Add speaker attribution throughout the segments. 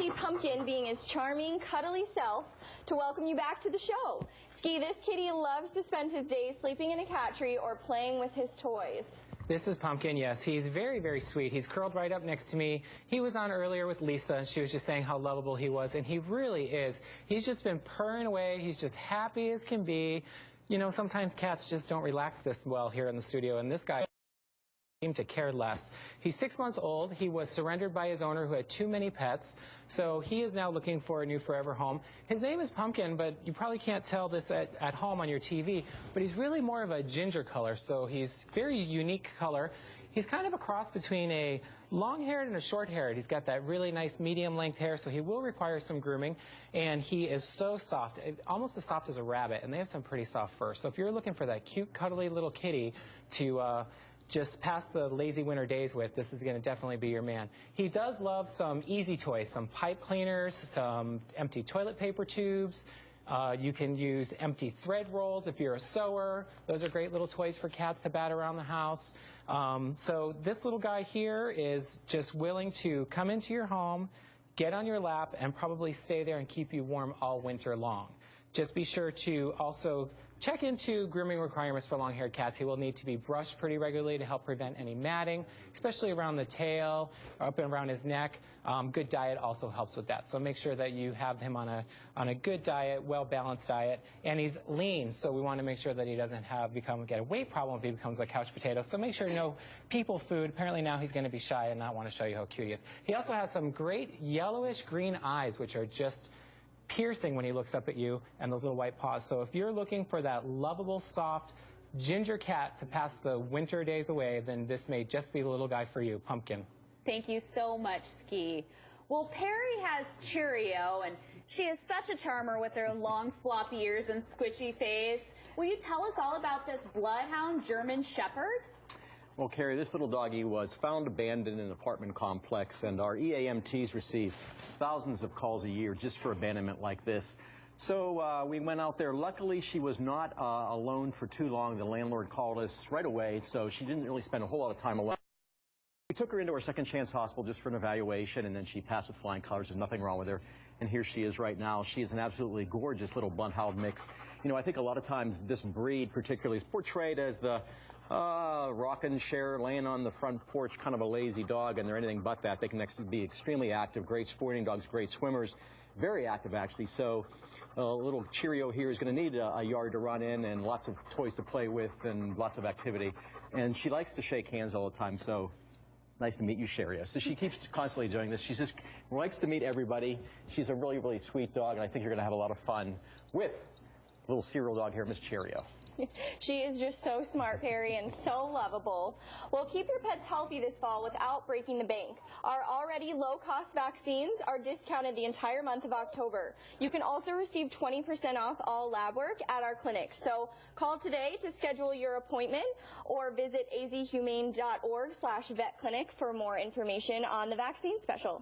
Speaker 1: Ski Pumpkin being his charming, cuddly self to welcome you back to the show. Ski, this kitty loves to spend his days sleeping in a cat tree or playing with his toys.
Speaker 2: This is Pumpkin, yes. He's very, very sweet. He's curled right up next to me. He was on earlier with Lisa, and she was just saying how lovable he was, and he really is. He's just been purring away. He's just happy as can be. You know, sometimes cats just don't relax this well here in the studio, and this guy seemed to care less. He's 6 months old. He was surrendered by his owner who had too many pets, so he is now looking for a new forever home. His name is Pumpkin, but you probably can't tell this at home on your TV, but he's really more of a ginger color, so he's very unique color. He's kind of a cross between a long-haired and a short-haired. He's got that really nice medium-length hair, so he will require some grooming, and he is so soft, almost as soft as a rabbit, and they have some pretty soft fur. So if you're looking for that cute, cuddly little kitty to just pass the lazy winter days with, this is going to definitely be your man. He does love some easy toys, some pipe cleaners, some empty toilet paper tubes. You can use empty thread rolls if you're a sewer. Those are great little toys for cats to bat around the house. So this little guy here is just willing to come into your home, get on your lap, and probably stay there and keep you warm all winter long. Just be sure to also check into grooming requirements for long-haired cats. He will need to be brushed pretty regularly to help prevent any matting, especially around the tail or up and around his neck. Good diet also helps with that. So make sure that you have him on a good diet, well-balanced diet. And he's lean, so we want to make sure that he doesn't get a weight problem if he becomes a couch potato. So make sure no people food. Apparently now he's going to be shy and not want to show you how cute he is. He also has some great yellowish-green eyes, which are just piercing when he looks up at you, and those little white paws. So if you're looking for that lovable, soft ginger cat to pass the winter days away, then this may just be the little guy for you, Pumpkin.
Speaker 3: Thank you so much, Ski. Well, Perry has Cheerio, and she is such a charmer with her long floppy ears and squishy face. Will you tell us all about this bloodhound German Shepherd?
Speaker 4: Well, Carrie, this little doggie was found abandoned in an apartment complex, and our EAMTs receive thousands of calls a year just for abandonment like this. So we went out there. Luckily, she was not alone for too long. The landlord called us right away, so she didn't really spend a whole lot of time alone. We took her into our second chance hospital just for an evaluation, and then she passed with flying colors. There's nothing wrong with her, and here she is right now. She is an absolutely gorgeous little bloodhound mix. You know, I think a lot of times this breed particularly is portrayed as the rockin' chair, laying on the front porch, kind of a lazy dog, and they're anything but that. They can actually be extremely active, great sporting dogs, great swimmers, very active actually. So little Cheerio here is going to need a yard to run in and lots of toys to play with and lots of activity. And she likes to shake hands all the time, so nice to meet you, Cheerio. So she keeps constantly doing this. She just likes to meet everybody. She's a really, really sweet dog, and I think you're going to have a lot of fun with little cereal dog here, Miss Cheerio.
Speaker 1: She is just so smart, Perry, and so lovable. Well, keep your pets healthy this fall without breaking the bank. Our already low-cost vaccines are discounted the entire month of October. You can also receive 20% off all lab work at our clinic. So call today to schedule your appointment or visit azhumane.org/vetclinic for more information on the vaccine special.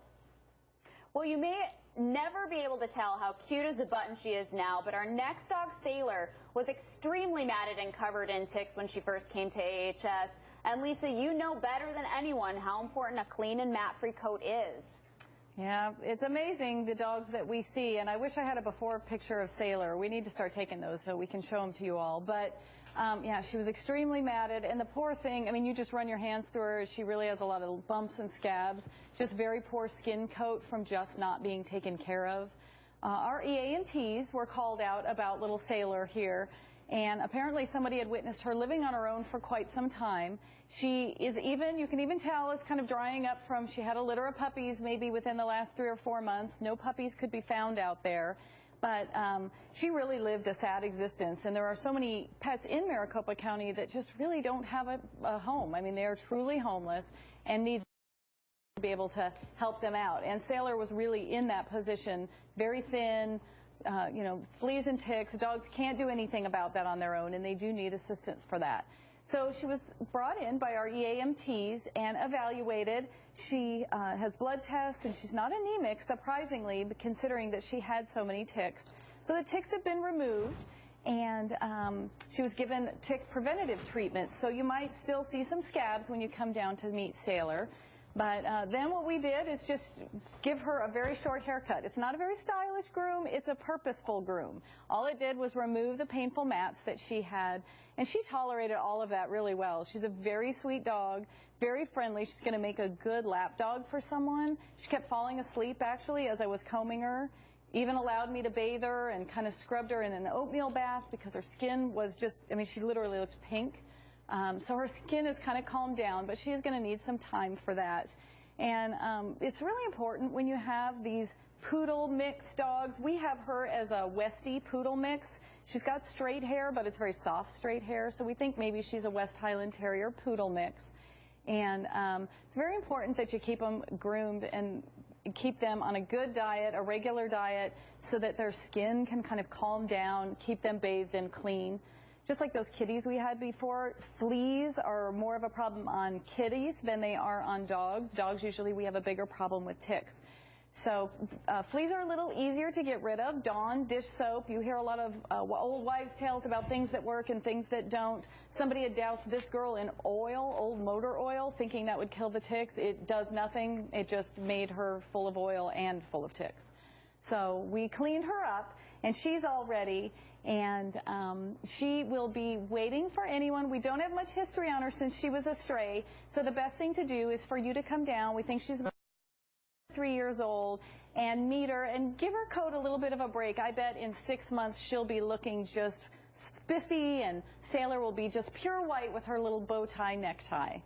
Speaker 3: Well, you may never be able to tell how cute as a button she is now, but our next dog, Sailor, was extremely matted and covered in ticks when she first came to AHS. And Lisa, you know better than anyone how important a clean and mat-free coat is.
Speaker 5: Yeah, it's amazing the dogs that we see, and I wish I had a before picture of Sailor. We need to start taking those so we can show them to you all. But yeah, she was extremely matted, and the poor thing, I mean, you just run your hands through her. She really has a lot of bumps and scabs, just very poor skin coat from just not being taken care of. Our EAMTs were called out about little Sailor here, and apparently somebody had witnessed her living on her own for quite some time. She is even, you can even tell, is kind of drying up from, she had a litter of puppies maybe within the last 3 or 4 months. No puppies could be found out there. But she really lived a sad existence, and there are so many pets in Maricopa County that just really don't have a home. I mean, they are truly homeless and need to be able to help them out. And Sailor was really in that position, very thin, you know, fleas and ticks. Dogs can't do anything about that on their own, and they do need assistance for that. So she was brought in by our EAMTs and evaluated. She has blood tests, and she's not anemic, surprisingly, considering that she had so many ticks. So the ticks have been removed, and she was given tick preventative treatment. So you might still see some scabs when you come down to meet Sailor. But then what we did is just give her a very short haircut. It's not a very stylish groom, it's a purposeful groom. All it did was remove the painful mats that she had, and she tolerated all of that really well. She's a very sweet dog, very friendly. She's going to make a good lap dog for someone. She kept falling asleep, actually, as I was combing her. Even allowed me to bathe her and kind of scrubbed her in an oatmeal bath because her skin was just, I mean, she literally looked pink. So her skin is kind of calmed down, but she is going to need some time for that. And it's really important when you have these poodle mix dogs. We have her as a Westie poodle mix. She's got straight hair, but it's very soft straight hair, so we think maybe she's a West Highland Terrier poodle mix. And it's very important that you keep them groomed and keep them on a good diet, a regular diet, so that their skin can kind of calm down, keep them bathed and clean. Just like those kitties we had before, fleas are more of a problem on kitties than they are on dogs. Dogs, usually we have a bigger problem with ticks. So fleas are a little easier to get rid of. Dawn dish soap. You hear a lot of old wives' tales about things that work and things that don't. Somebody had doused this girl in oil, old motor oil, thinking that would kill the ticks. It does nothing. It just made her full of oil and full of ticks. So we cleaned her up, and she's all ready. And she will be waiting for anyone. We don't have much history on her since she was a stray, so the best thing to do is for you to come down. We think she's about 3 years old, and meet her and give her coat a little bit of a break. I bet in 6 months she'll be looking just spiffy, and Sailor will be just pure white with her little bow tie necktie.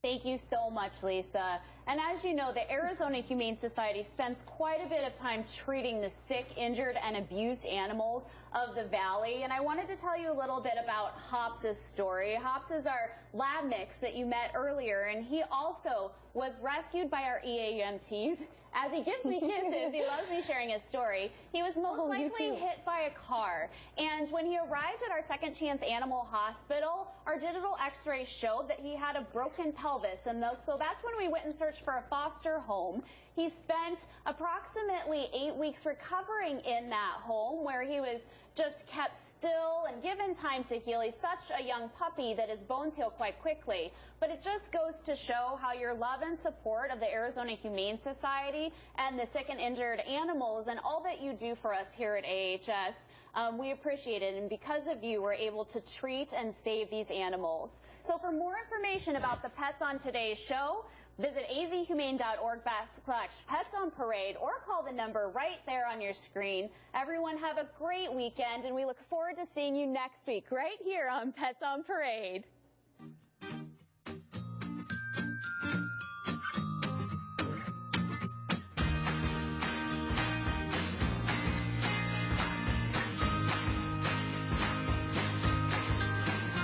Speaker 3: Thank you so much, Lisa. And as you know, the Arizona Humane Society spends quite a bit of time treating the sick, injured, and abused animals of the Valley. And I wanted to tell you a little bit about Hops' story. Hops is our lab mix that you met earlier, and he also was rescued by our EAMTs. As he gives me kisses, he loves me sharing his story. He was most likely hit by a car. And when he arrived at our Second Chance Animal Hospital, our digital x-rays showed that he had a broken pelvis. And so that's when we went and searched for a foster home. He spent approximately 8 weeks recovering in that home, where he was just kept still and given time to heal. He's such a young puppy that his bones heal quite quickly. But it just goes to show how your love and support of the Arizona Humane Society and the sick and injured animals and all that you do for us here at AHS, we appreciate it. And because of you, we're able to treat and save these animals. So for more information about the pets on today's show, visit azhumane.org/Pets on Parade or call the number right there on your screen. Everyone have a great weekend, and we look forward to seeing you next week right here on Pets on Parade.